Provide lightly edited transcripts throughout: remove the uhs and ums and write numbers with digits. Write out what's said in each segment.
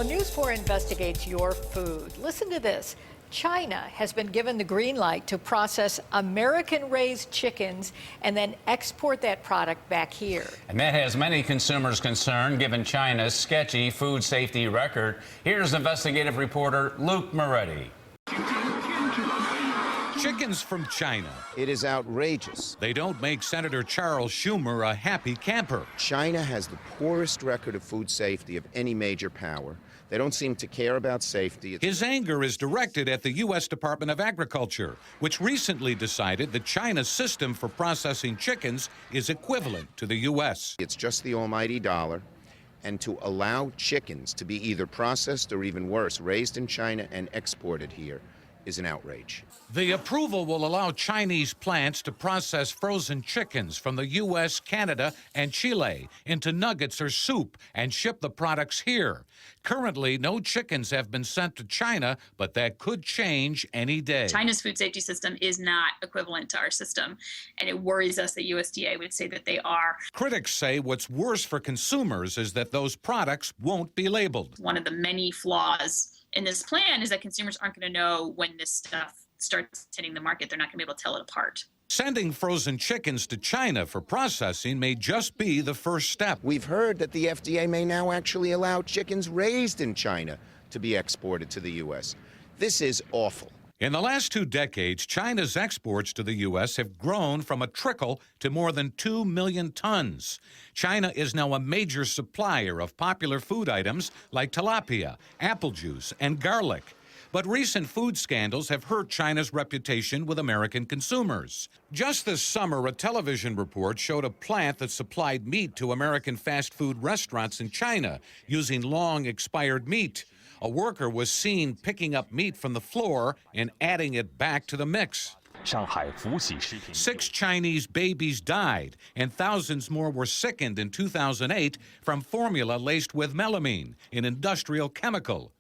Well, News 4 investigates your food. Listen to this. China has been given the green light to process American-raised chickens and then export that product back here. And that has many consumers concerned given China's sketchy food safety record. Here's investigative reporter Luke Moretti. Chickens from China. It is outrageous. They don't make Senator Charles Schumer a happy camper. China has the poorest record of food safety of any major power. They don't seem to care about safety. His anger is directed at the U.S. Department of Agriculture, which recently decided that China's system for processing chickens is equivalent to the U.S. It's just the almighty dollar. And to allow chickens to be either processed or even worse, raised in China and exported here is an outrage. The approval will allow Chinese plants to process frozen chickens from the U.S., Canada, and Chile into nuggets or soup and ship the products here. Currently, no chickens have been sent to China, but that could change any day. China's food safety system is not equivalent to our system, and it worries us that USDA would say that they are. Critics say what's worse for consumers is that those products won't be labeled. One of the many flaws in this plan is that consumers aren't going to know when this stuff starts hitting the market. They're not going to be able to tell it apart. Sending frozen chickens to China for processing may just be the first step. We've heard that the FDA may now actually allow chickens raised in China to be exported to the U.S. This is awful. In the last 2 decades, China's exports to the U.S. have grown from a trickle to more than 2 million tons. China is now a major supplier of popular food items like tilapia, apple juice, and garlic. But recent food scandals have hurt China's reputation with American consumers. Just this summer, a television report showed a plant that supplied meat to American fast food restaurants in China using long expired meat. A worker was seen picking up meat from the floor and adding it back to the mix. 6 Chinese babies died, and thousands more were sickened in 2008 from formula laced with melamine, an industrial chemical.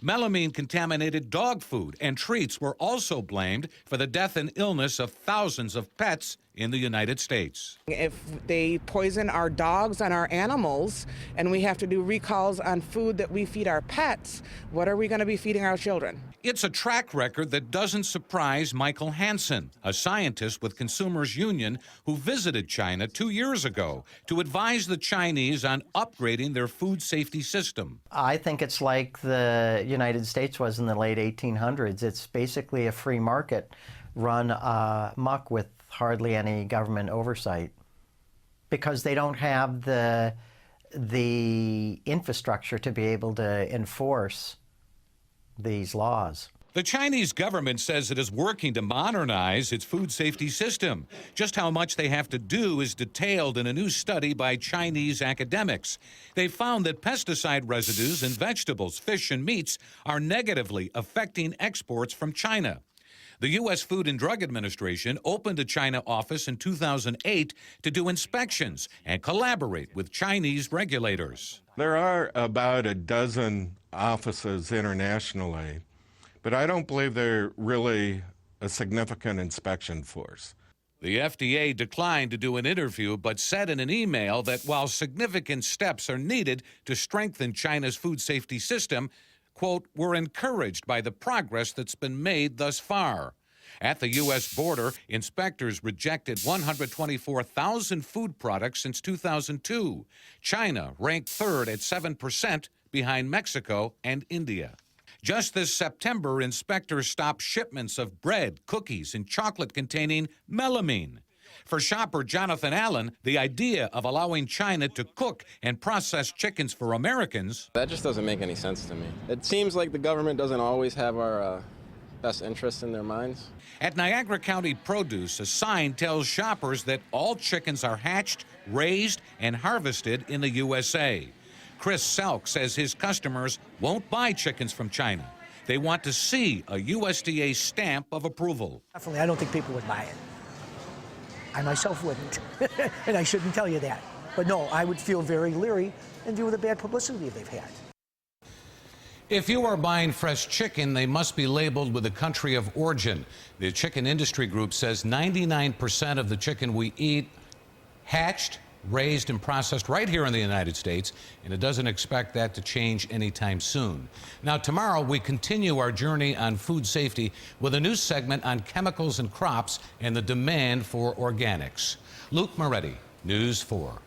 Melamine-contaminated dog food and treats were also blamed for the death and illness of thousands of pets in the United States. If they poison our dogs and our animals, and we have to do recalls on food that we feed our pets, what are we going to be feeding our children? It's a track record that doesn't surprise Michael Hansen, a scientist with Consumers Union who visited China 2 years ago to advise the Chinese on upgrading their food safety system. I think it's like the United States was in the late 1800s. It's basically a free market run amok with hardly any government oversight because they don't have the infrastructure to be able to enforce these laws. The Chinese government says it is working to modernize its food safety system. Just how much they have to do is detailed in a new study by Chinese academics. They found that pesticide residues in vegetables, fish, and meats are negatively affecting exports from China. The U.S. Food and Drug Administration opened a China office in 2008 to do inspections and collaborate with Chinese regulators. There are about a dozen offices internationally, but I don't believe they're really a significant inspection force. The FDA declined to do an interview, but said in an email that while significant steps are needed to strengthen China's food safety system, quote, we're encouraged by the progress that's been made thus far. At the U.S. border, inspectors rejected 124,000 food products since 2002. China ranked third at 7% behind Mexico and India. Just this September, inspectors stopped shipments of bread, cookies, and chocolate containing melamine. For shopper Jonathan Allen, the idea of allowing China to cook and process chickens for Americans... That just doesn't make any sense to me. It seems like the government doesn't always have our best interests in their minds. At Niagara County Produce, a sign tells shoppers that all chickens are hatched, raised, and harvested in the USA. Chris Selk says his customers won't buy chickens from China. They want to see a USDA stamp of approval. Definitely, I don't think people would buy it. I myself wouldn't, and I shouldn't tell you that. But no, I would feel very leery in view of the bad publicity they've had. If you are buying fresh chicken, they must be labeled with the country of origin. The Chicken Industry Group says 99% of the chicken we eat hatched, raised and processed right here in the United States, and it doesn't expect that to change anytime soon. Now, tomorrow we continue our journey on food safety with a new segment on chemicals in crops and the demand for organics. Luke Moretti, News 4.